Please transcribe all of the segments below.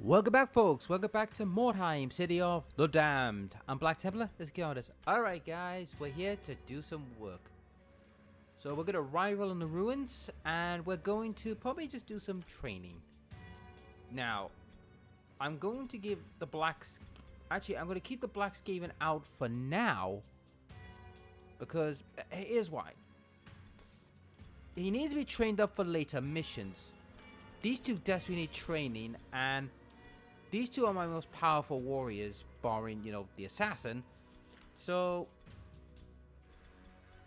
Welcome back, folks. Welcome back to Mordheim, City of the Damned. I'm Black Templar. Let's get on this. Alright, guys. We're here to do some work. So we're going to rival in the ruins, and we're going to probably just do some training. Now, I'm going to give the blacks... Actually, I'm going to keep the black Skaven out for now. Because, here's why. He needs to be trained up for later missions. These two desperately need training, and these two are my most powerful warriors, barring, you know, the assassin. So,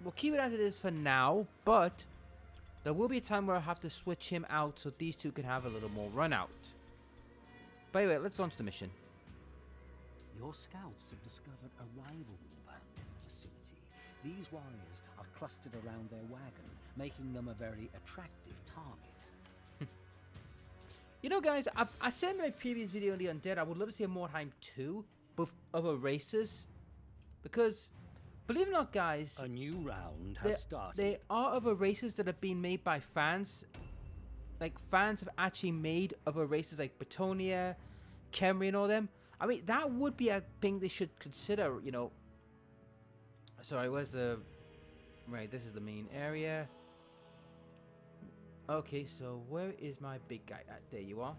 we'll keep it as it is for now, but there will be a time where I have to switch him out so these two can have a little more run out. But anyway, let's launch the mission. Your scouts have discovered a rival warband facility. These warriors are clustered around their wagon, making them a very attractive target. You know, guys, I said in my previous video on the Undead, I would love to see a Mordheim 2 with other races. Because, believe it or not, guys, A new round has started. There are other races that have been made by fans. Like, fans have actually made other races like Bretonia, Khemri, and all them. I mean, that would be a thing they should consider, you know. Sorry, where's the... Right, this is the main area. Okay, so where is my big guy at? There you are.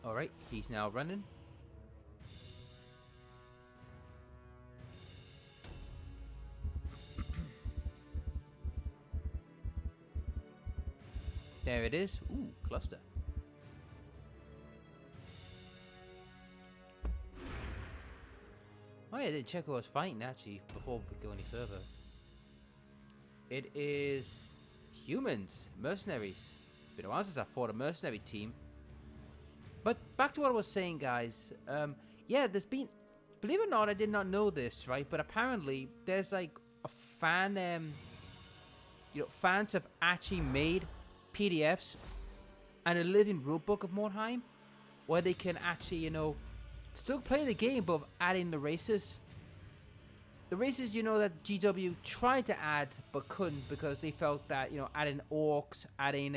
Alright, he's now running. There it is. Ooh, cluster. Oh yeah, I didn't check who I was fighting actually before we go any further. It is humans, mercenaries. It's been a while since I fought a mercenary team. But back to what I was saying, guys. Yeah, there's been, believe it or not, I did not know this, right? But apparently there's like a fan, you know, fans have actually made PDFs and a living rulebook of Mordheim where they can actually, you know, still play the game, but adding the races. The races, you know, that GW tried to add, but couldn't because they felt that, you know, adding orcs, adding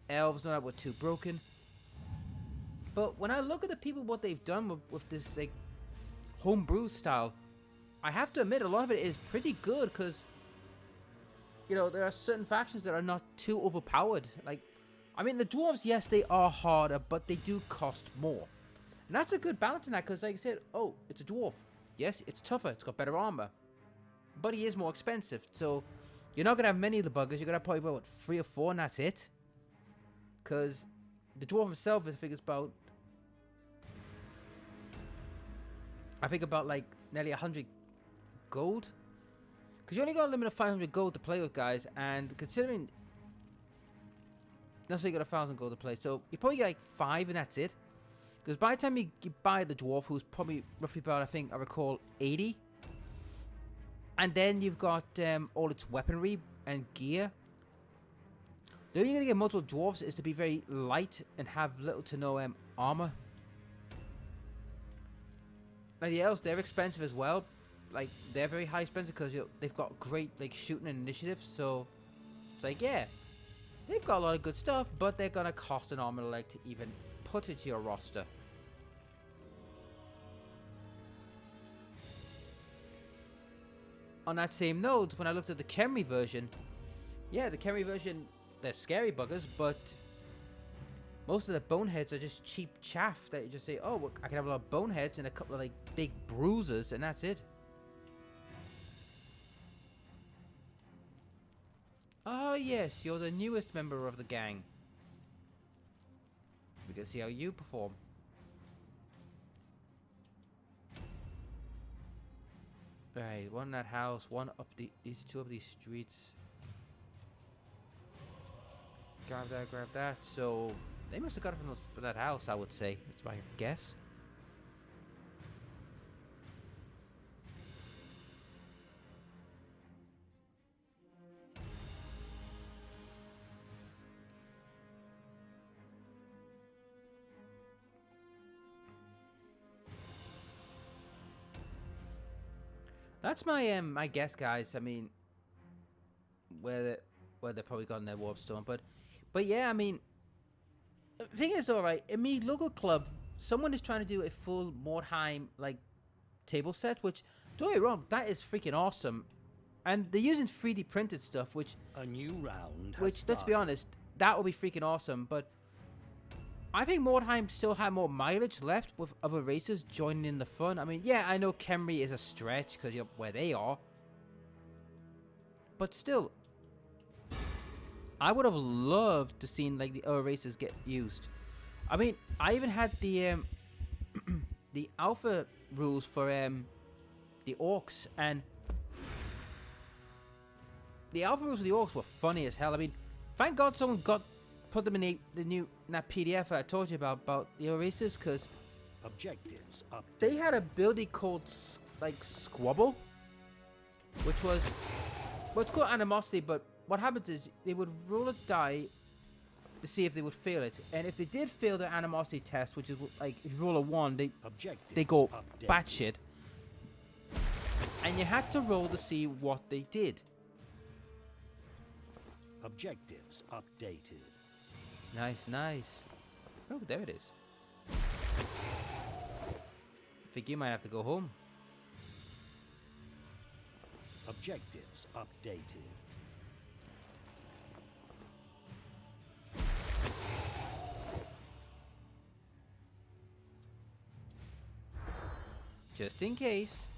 elves, and all that were too broken. But when I look at the people, what they've done with this, like, homebrew style, I have to admit, a lot of it is pretty good because, you know, there are certain factions that are not too overpowered. Like, I mean, the dwarves, yes, they are harder, but they do cost more. And that's a good balance in that, because like I said, oh, it's a dwarf. Yes, it's tougher, it's got better armor. But he is more expensive, so you're not going to have many of the buggers. You're going to have probably, what, 3 or 4, and that's it? Because the dwarf himself, I think, is about... I think about, like, nearly 100 gold. Because you only got a limit of 500 gold to play with, guys, and considering... No, so you got 1,000 gold to play. So you probably get like 5 and that's it. Because by the time you buy the dwarf, who's probably roughly about, I think, I recall, 80. And then you've got all its weaponry and gear. The only way you're going to get multiple dwarves is to be very light and have little to no armor. Now the elves, they're expensive as well. Like, they're very high expensive because, you know, they've got great, like, shooting and initiative. So it's like, yeah. They've got a lot of good stuff, but they're going to cost an arm and a leg to even put it to your roster. On that same note, when I looked at the Khemri version, yeah, the Khemri version, they're scary buggers, but most of the boneheads are just cheap chaff that you just say, oh, well, I can have a lot of boneheads and a couple of, like, big bruisers, and that's it. Oh yes, you're the newest member of the gang. We can see how you perform. Right, one in that house, one up these two up these streets. Grab that, grab that. So they must have got it from that house, I would say. That's my guess. That's my my guess, guys. I mean, where they're probably got in their warp stone, but yeah, I mean, the thing is, all right. In me local club, someone is trying to do a full Mordheim like table set, which don't get me wrong, that is freaking awesome, and they're using 3D printed stuff, which A new round. let's be honest, that would be freaking awesome. But I think Mordheim still had more mileage left with other races joining in the fun. I mean, yeah, I know Kemri is a stretch because you're where they are, but still, I would have loved to seen like the other races get used. I mean, I even had the the alpha rules for the orcs, and the alpha rules of the orcs were funny as hell. I mean, thank God someone put them in the new that PDF I told you about the races, because Objectives up. they had a ability called like Squabble, which was it's called animosity, but what happens is they would roll a die to see if they would fail it, and if they did fail the animosity test, which is like if you roll a 1, they go batshit, and you had to roll to see what they did. Objectives updated. Nice. Oh, there it is. I think you might have to go home. Objectives updated. Just in case.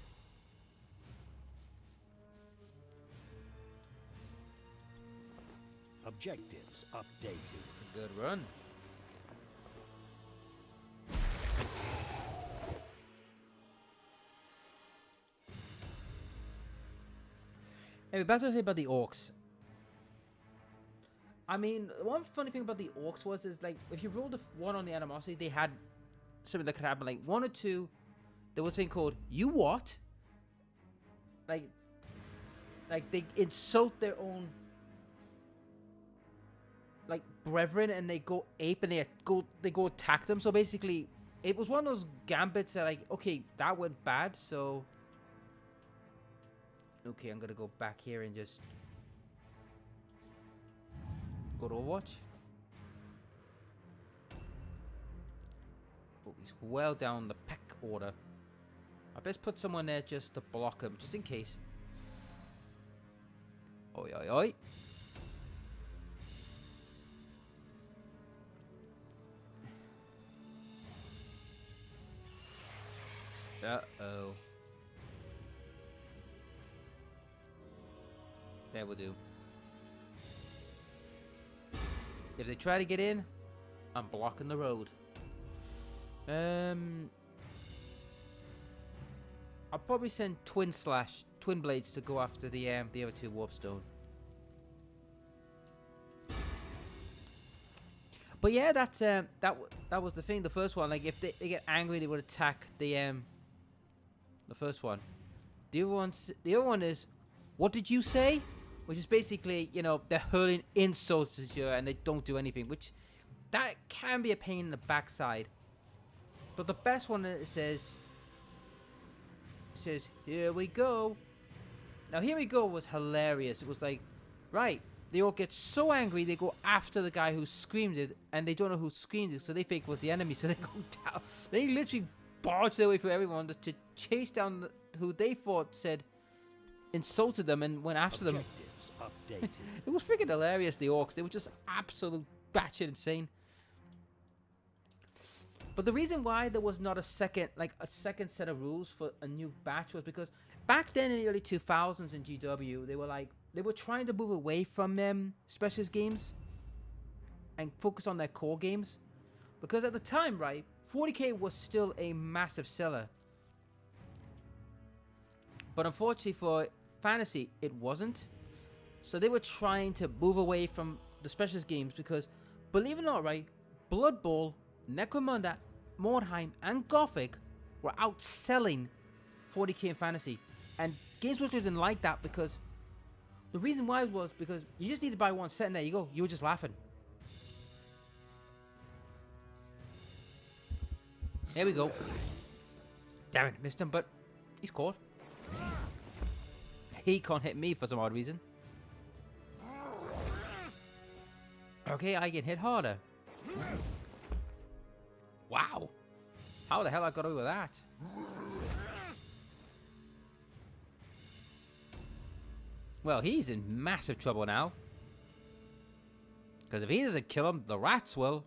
Objectives updated. Good run. Anyway, back to say about the orcs. I mean, one funny thing about the orcs was like if you rolled a 1 on the animosity, they had something that could happen. Like 1 or 2, there was a thing called "You what?" Like they insult their own like brethren, and they go ape, and they go attack them. So basically, it was one of those gambits that like, okay, that went bad, so okay, I'm gonna go back here and just go to Overwatch. Oh, he's well down the pack order. I best put someone there just to block him, just in case. Oi, oi, oi. Uh-oh. That will do. If they try to get in, I'm blocking the road. I'll probably send Twin Blades to go after the other 2 Warpstone. But yeah, that's that was the thing. The first one, like if they get angry, they would attack the first one. The other one is, what did you say? Which is basically, you know, they're hurling insults at you and they don't do anything, which that can be a pain in the backside. But the best one says, here we go. Now, here we go was hilarious. It was like, right, they all get so angry, they go after the guy who screamed it, and they don't know who screamed it, so they think it was the enemy, so they go down. They literally barged their way through everyone to chase down who they thought insulted them and went after them. Updated. It was freaking hilarious, the orcs. They were just absolute batshit insane. But the reason why there was not a second set of rules for a new batch was because back then in the early 2000s in GW, they were trying to move away from specialist games and focus on their core games. Because at the time, right, 40k was still a massive seller. But unfortunately for fantasy, it wasn't. So they were trying to move away from the specialist games because, believe it or not, right, Blood Bowl, Necromunda, Mordheim, and Gothic were outselling 40k in fantasy. And Games Workshop didn't like that because the reason why was because you just need to buy one set and there you go. You were just laughing. There we go. Damn it, missed him, but he's caught. he can't hit me for some odd reason. Okay, I can hit harder. Wow. How the hell I got away with that? Well, he's in massive trouble now. Because if he doesn't kill him, the rats will.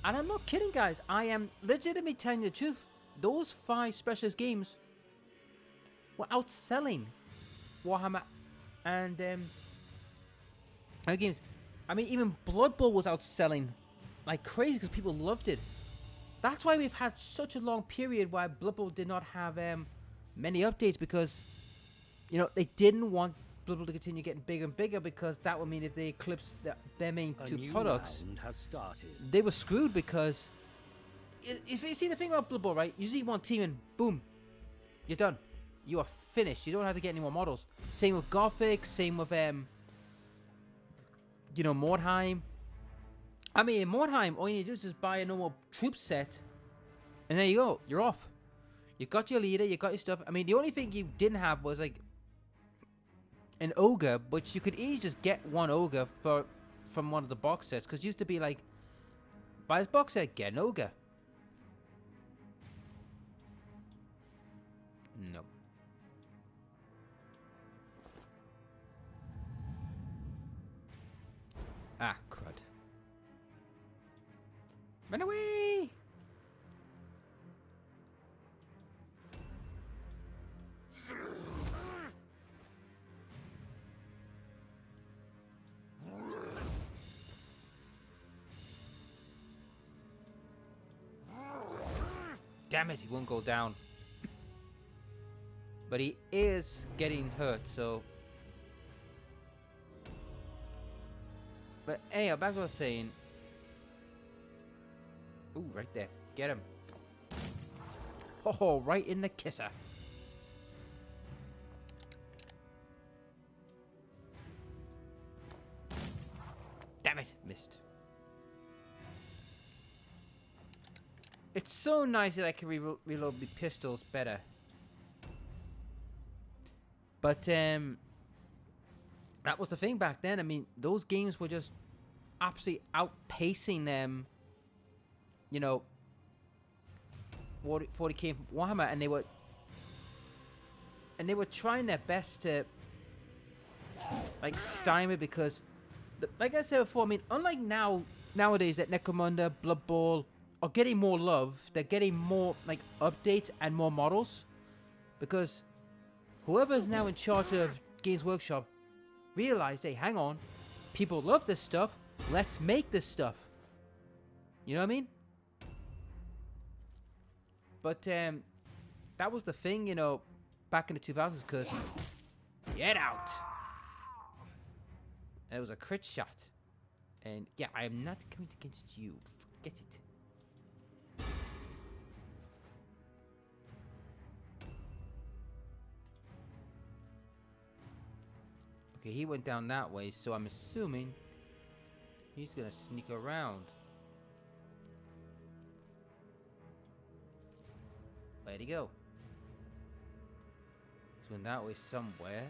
And I'm not kidding, guys. I am legitimately telling you the truth. Those 5 specialist games were outselling Warhammer and other games. I mean, even Blood Bowl was outselling like crazy because people loved it. That's why we've had such a long period where Blood Bowl did not have many updates, because, you know, they didn't want Blood Bowl to continue getting bigger and bigger, because that would mean if they eclipsed their main 2 products, has started. they were screwed. Because if you see the thing about Blood Bowl, right? You see one team and boom, you're done. You are finished. You don't have to get any more models. Same with Gothic. Same with you know, Mordheim. I mean, in Mordheim, all you need to do is just buy a normal troop set, and there you go. You're off. You got your leader. You got your stuff. I mean, the only thing you didn't have was like an ogre, which you could easily just get one ogre from one of the box sets. Because it used to be like, buy this box set, get an ogre. No. Ah, crud. Run away! Damn it, he won't go down. But he is getting hurt, so... But anyhow, back to what I was saying. Ooh, right there. Get him. Oh, right in the kisser. Damn it, missed. It's so nice that I can reload the pistols better. But, that was the thing back then. I mean, those games were just absolutely outpacing them. You know, 40k from Warhammer, and they were trying their best to like stymie, because, like I said before, I mean, unlike nowadays that Necromunda, Blood Bowl are getting more love, they're getting more like updates and more models, because whoever's now in charge of Games Workshop realized, hey, hang on, people love this stuff, let's make this stuff. You know what I mean? But that was the thing, you know, back in the 2000s, because get out. And it was a crit shot. And yeah, I am not coming against you. Forget it. Okay, he went down that way, so I'm assuming he's gonna sneak around. Where'd he go? He's went that way somewhere.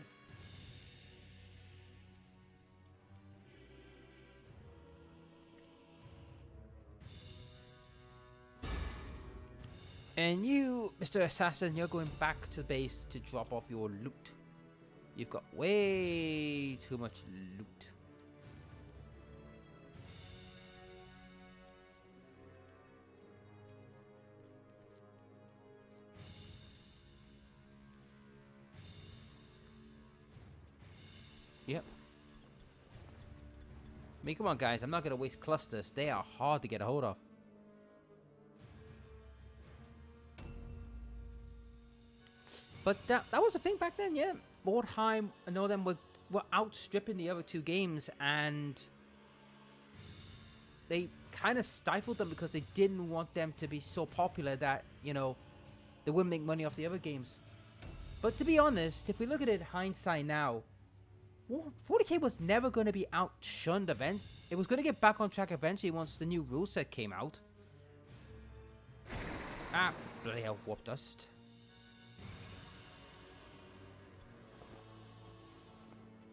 And you, Mr. Assassin, you're going back to the base to drop off your loot. You've got way too much loot. Yep. I mean, come on, guys. I'm not going to waste clusters. They are hard to get a hold of. But that was the thing back then, yeah. Mordheim and all them were outstripping the other 2 games, and they kind of stifled them because they didn't want them to be so popular that, you know, they wouldn't make money off the other games. But to be honest, if we look at it hindsight now, 40k was never going to be outshunned event. It was going to get back on track eventually once the new rule set came out. Ah, bloody hell, warp dust.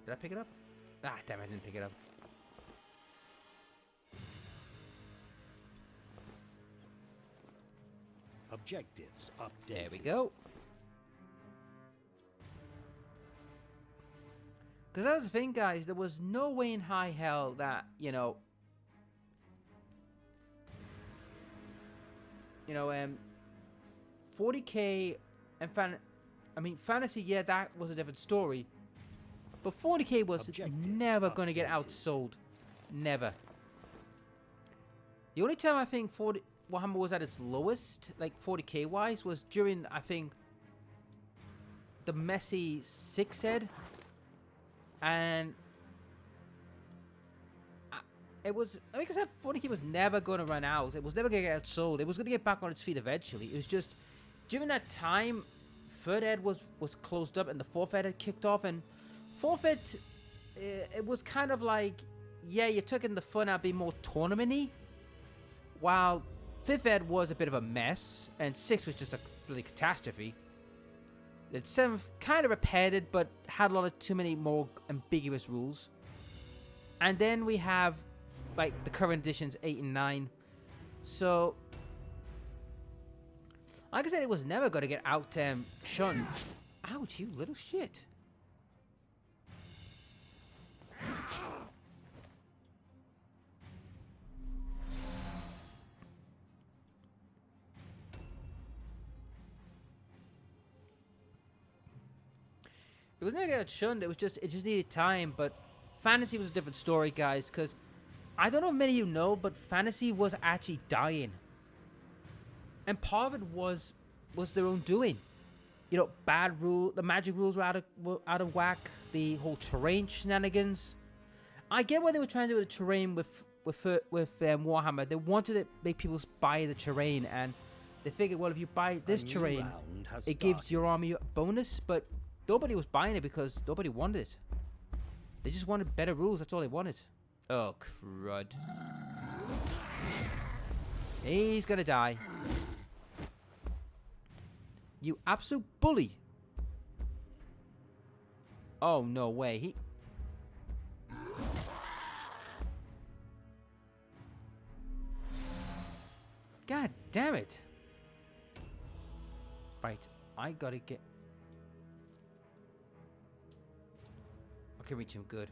Did I pick it up? Ah, damn, I didn't pick it up. Objectives updated. There we go. Because that was the thing, guys. There was no way in high hell that, 40k and fantasy, yeah, that was a different story. But 40k was never going to get outsold. Never. The only time I think Warhammer was at its lowest, like 40k wise, was during, I think, the messy 6th ed. And it was, like I said, 40k was never going to run out. It was never going to get outsold. It was going to get back on its feet eventually. It was just, during that time, 3rd ed was closed up and the 4th ed had kicked off. And 4th ed, it was kind of like, yeah, you took in the fun out of being more tournament-y. While 5th ed was a bit of a mess, and 6th was just a bloody catastrophe. The 7th kind of repaired it, but had a lot of too many more ambiguous rules. And then we have, like, the current editions 8 and 9. So, like I said, it was never going to get shunned. Ouch, you little shit. It was never get shunned. It just needed time. But fantasy was a different story, guys. Because I don't know if many of you know, but fantasy was actually dying, and part of it was their own doing. Bad rule. The magic rules were out of whack. The whole terrain shenanigans. I get what they were trying to do with the terrain with Warhammer. They wanted to make people buy the terrain, and they figured, well, if you buy this terrain, it gives your army a bonus, but nobody was buying it because nobody wanted it. They just wanted better rules. That's all they wanted. Oh, crud. He's gonna die. You absolute bully. Oh, no way. God damn it. Right. I gotta get... I can reach him good.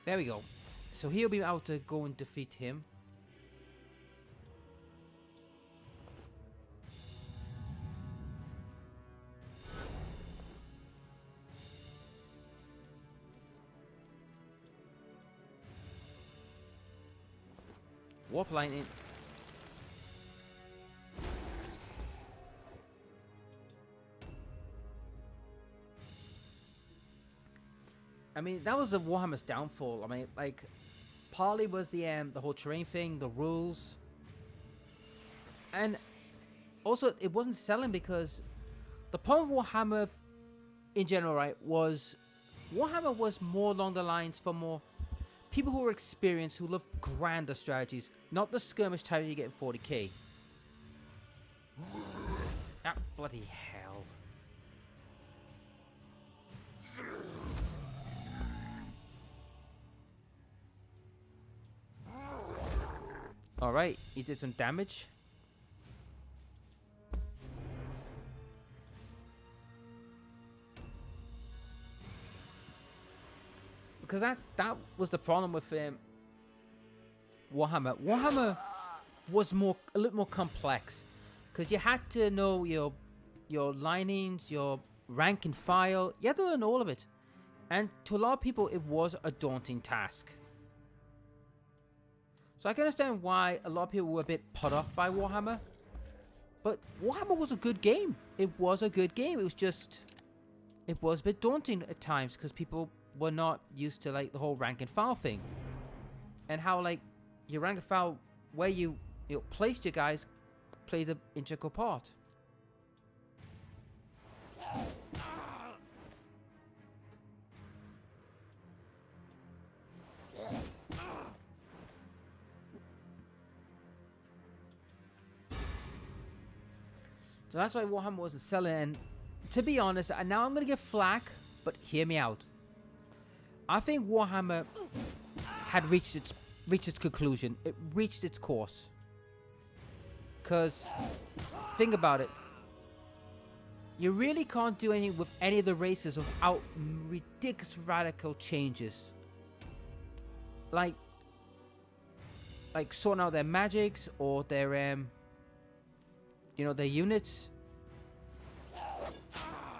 There we go. So he'll be out to go and defeat him. Warp line in. I mean, that was the Warhammer's downfall. I mean, like, partly was the whole terrain thing, the rules, and also it wasn't selling because the point of Warhammer, in general, right, was Warhammer was more along the lines for more people who were experienced, who love grander strategies, not the skirmish type you get in 40k. Ah, bloody hell. Alright, he did some damage. Because that was the problem with Warhammer. Warhammer was a little more complex. Because you had to know your linings, your rank and file. You had to learn all of it. And to a lot of people, it was a daunting task. So I can understand why a lot of people were a bit put off by Warhammer. But Warhammer was a good game. It was a good game. It was just... It was a bit daunting at times because people were not used to, like, the whole rank and file thing. And how, like, your rank and file, where you placed your guys, played an integral part. So that's why Warhammer wasn't selling, and to be honest, and now I'm gonna get flack, but hear me out. I think Warhammer had reached its conclusion. It reached its course. Cause think about it. You really can't do anything with any of the races without ridiculous radical changes. Like sorting out their magics or their their units.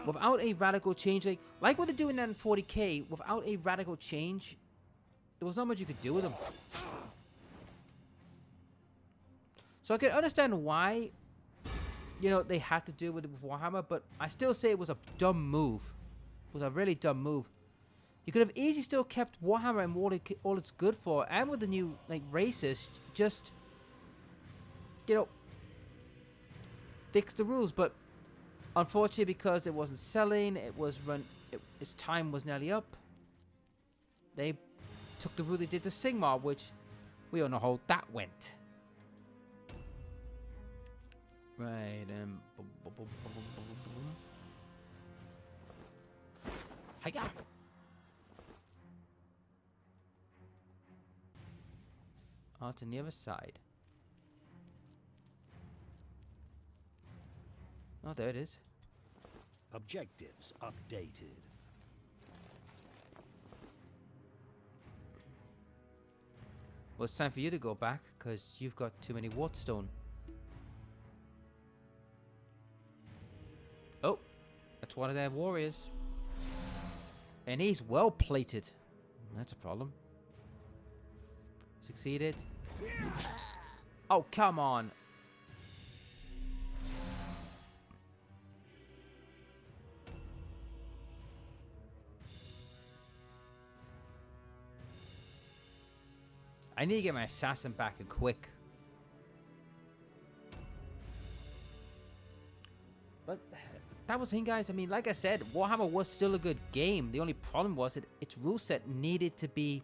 Without a radical change, like what they're doing in 40k, without a radical change, there was not much you could do with them. So I can understand why, they had to do with Warhammer, but I still say it was a dumb move. It was a really dumb move. You could have easily still kept Warhammer and all it's good for, and with the new races, just fix the rules. But unfortunately, because it wasn't selling, its time was nearly up. They took the route they did to Sigmar, which we all know how that went. Right, Hiya! Oh, it's on the other side. Oh, there it is. Objectives updated. Well, it's time for you to go back, because you've got too many Wartstone. Oh, that's one of their warriors. And he's well plated. That's a problem. Succeeded. Oh, come on. I need to get my assassin back and quick. But that was him, guys. I mean, like I said, Warhammer was still a good game. The only problem was that its rule set needed to be,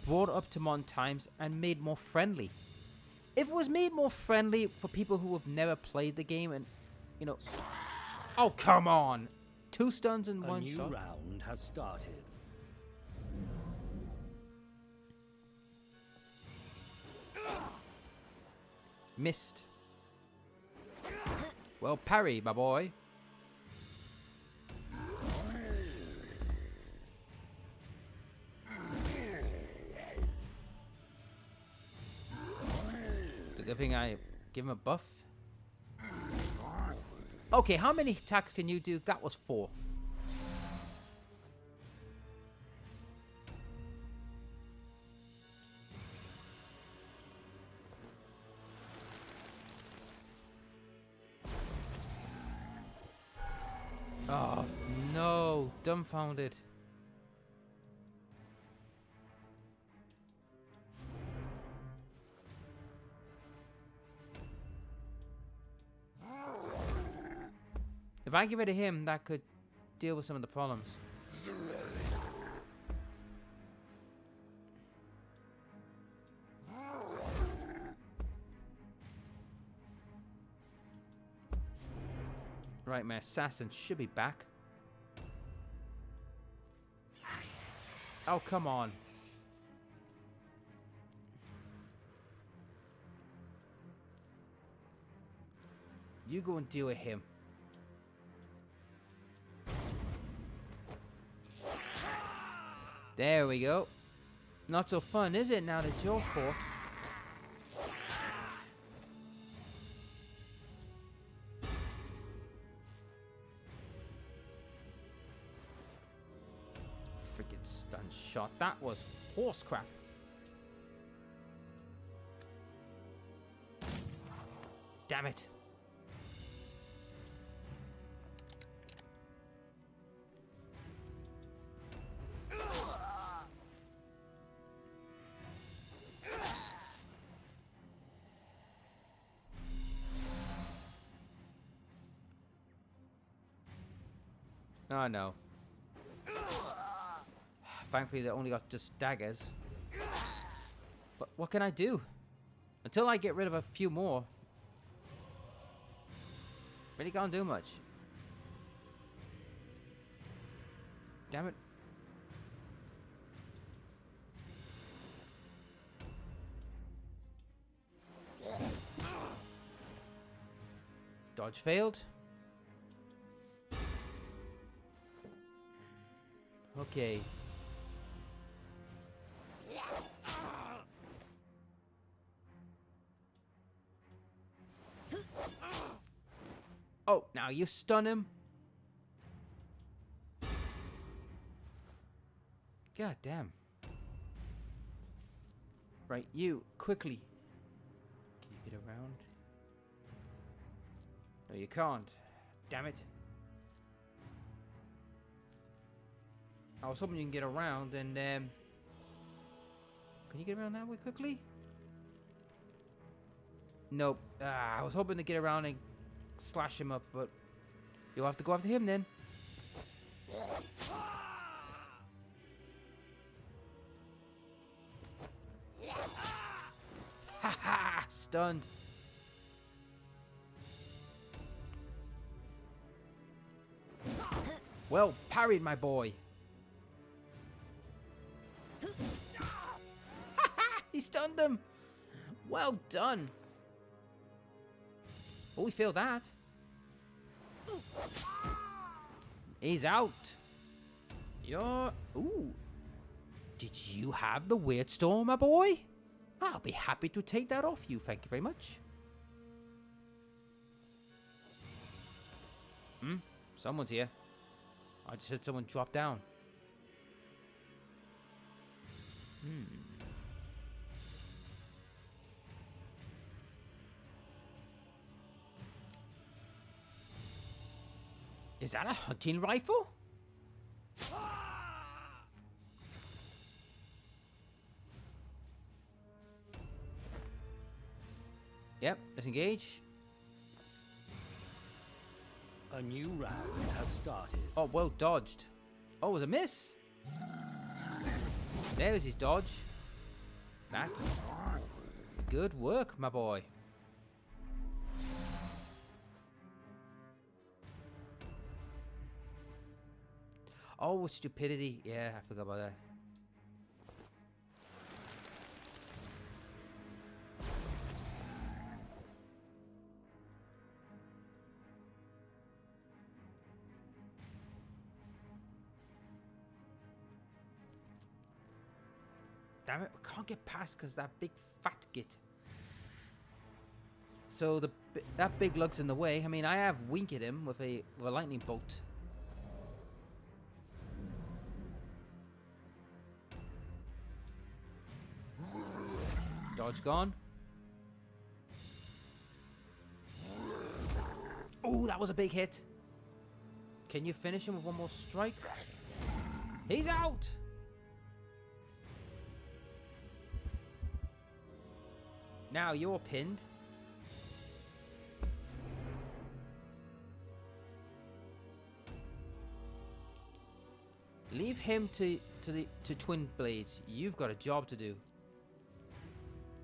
brought up to modern times and made more friendly. If it was made more friendly for people who have never played the game and, oh, come on. 2 stuns in one shot. A new round has started. Missed. Well, parry, my boy. The good thing I give him a buff. Okay, how many attacks can you do? That was 4. Oh, no. Dumbfounded. If I get rid of him, that could deal with some of the problems. Right, my assassin should be back. Oh, come on. You go and deal with him. There we go. Not so fun, is it, now that you're caught? Freaking stun shot. That was horse crap. Damn it. Oh no. Thankfully they only got just daggers. But what can I do? Until I get rid of a few more. Really can't do much. Damn it. Dodge failed. Okay. Oh, now you stun him. God damn. Right, you, quickly. Can you get around? No, you can't. Damn it. I was hoping you can get around and, can you get around that way quickly? Nope. I was hoping to get around and slash him up, but you'll have to go after him then. Haha! Stunned. Well parried, my boy. He stunned him. Well done. Oh, we failed that. He's out. You're... Ooh. Did you have the weird storm, my boy? I'll be happy to take that off you. Thank you very much. Someone's here. I just heard someone drop down. Is that a hunting rifle? Yep, let's engage. A new round has started. Oh, well dodged. Oh, it was a miss. There's his dodge. That's good work, my boy. Oh, stupidity. Yeah, I forgot about that. Damn it, I can't get past because that big fat git. So that big lug's in the way. I mean, I have winked at him with a lightning bolt. Dodge gone. Oh, that was a big hit. Can you finish him with one more strike? He's out! Now you're pinned. Leave him to Twin Blades. You've got a job to do.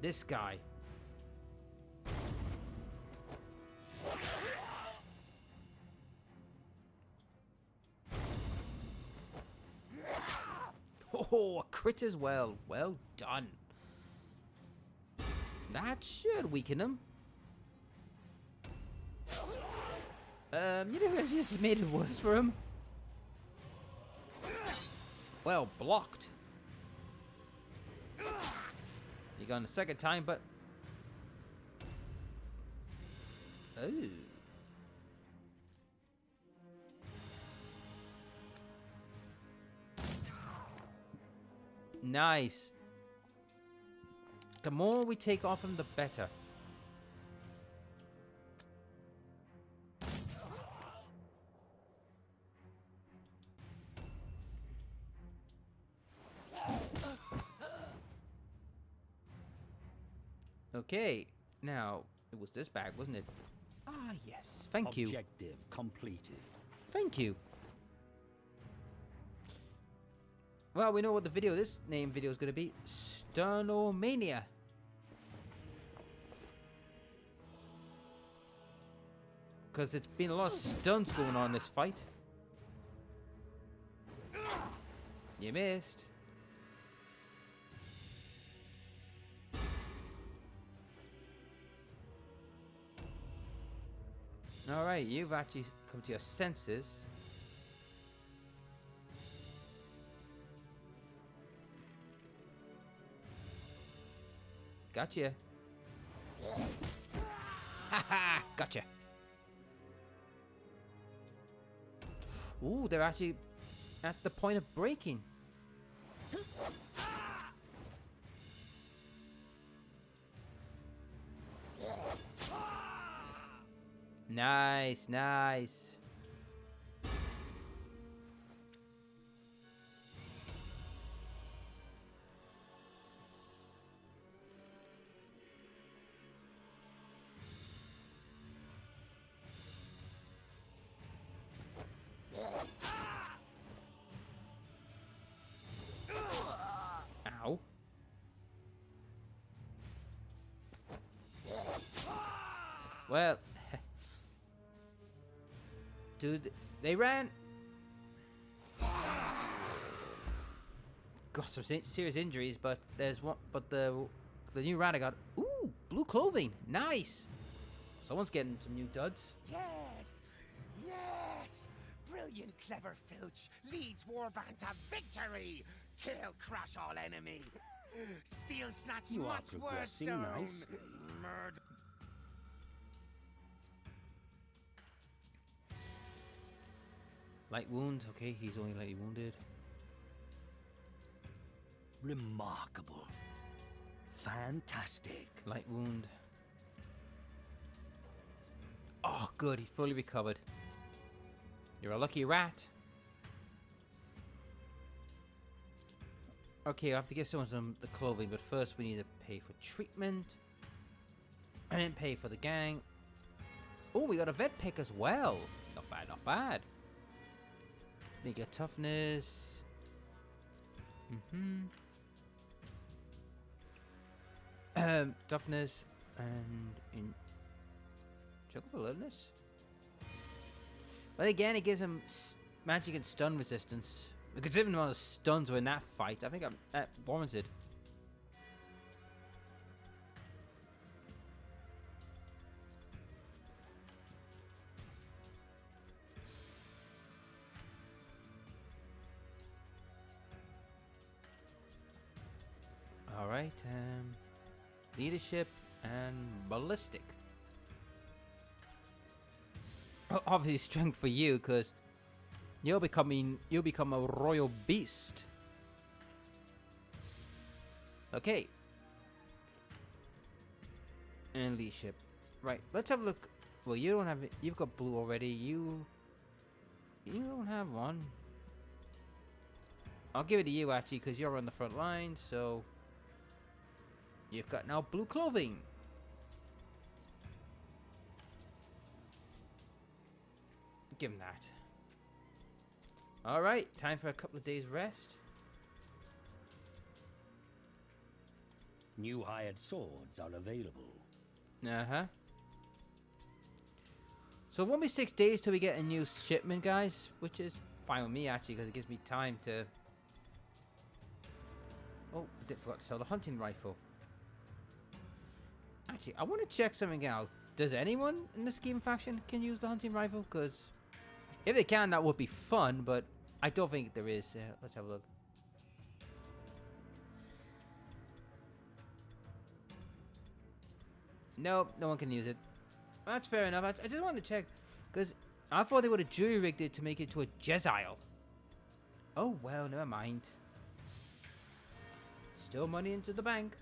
This guy. Oh, a crit as well. Well done. That should weaken him. You know, it just made it worse for him. Well, blocked. You got him the second time, but... Oh. Nice. The more we take off him, the better. Okay, now, it was this bag, wasn't it? Ah, yes. Thank you. Objective completed. Thank you. Well, we know what the video, this name video is going to be. Stun-o-mania. Because it's been a lot of stunts going on in this fight. You missed. Alright, you've actually come to your senses. Gotcha. Haha, gotcha. Ooh, they're actually at the point of breaking. Nice, nice. Ow. Well, dude, they ran. Got some serious injuries, but there's one. But the new rider got blue clothing. Nice. Someone's getting some new duds. Yes! Yes! Brilliant, clever filch leads Warband to victory! Kill, crush all enemy! Steal, snatch, You are much worse progressing stone! nicely. Murder! Light wound. Okay, he's only lightly wounded. Remarkable. Fantastic. Light wound. Oh, good. He's fully recovered. You're a lucky rat. Okay, I have to give someone the clothing, but first we need to pay for treatment. And then pay for the gang. Oh, we got a vet pick as well. Not bad, not bad. Make a toughness. Toughness and in Juggle alertness. But again, it gives him magic and stun resistance. Considering the amount of stuns were in that fight, I think that warranted. Alright, leadership and ballistic. Obviously strength for you, because you'll become a royal beast. Okay. And leadership. Right, let's have a look. Well, you don't have it. You've got blue already. You don't have one. I'll give it to you actually, because you're on the front line, so you've got now blue clothing. Give him that. Alright, time for a couple of days rest. New hired swords are available. Uh-huh. So it won't be 6 days till we get a new shipment, guys. Which is fine with me, actually, because it gives me time to... Oh, I forgot to sell the hunting rifle. Actually, I want to check something out. Does anyone in the Skaven faction can use the hunting rifle? Because if they can, that would be fun, but I don't think there is. Let's have a look. Nope, no one can use it. That's fair enough. I just wanted to check, because I thought they would have jury-rigged it to make it to a Jezile. Oh, well, never mind. Still money into the bank.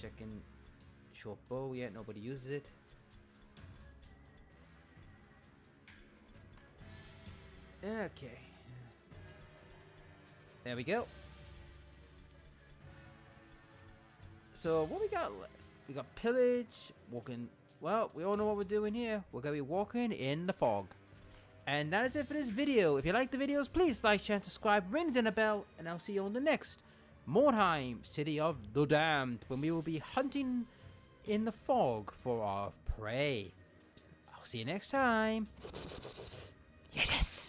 Checking short bow yet, nobody uses it. Okay. There we go. So what we got? We got pillage, walking. Well, we all know what we're doing here. We're gonna be walking in the fog. And that is it for this video. If you like the videos, please like, share, and subscribe, ring the bell, and I'll see you on the next Mordheim, City of the Damned, when we will be hunting in the fog for our prey. I'll see you next time. Yes, yes.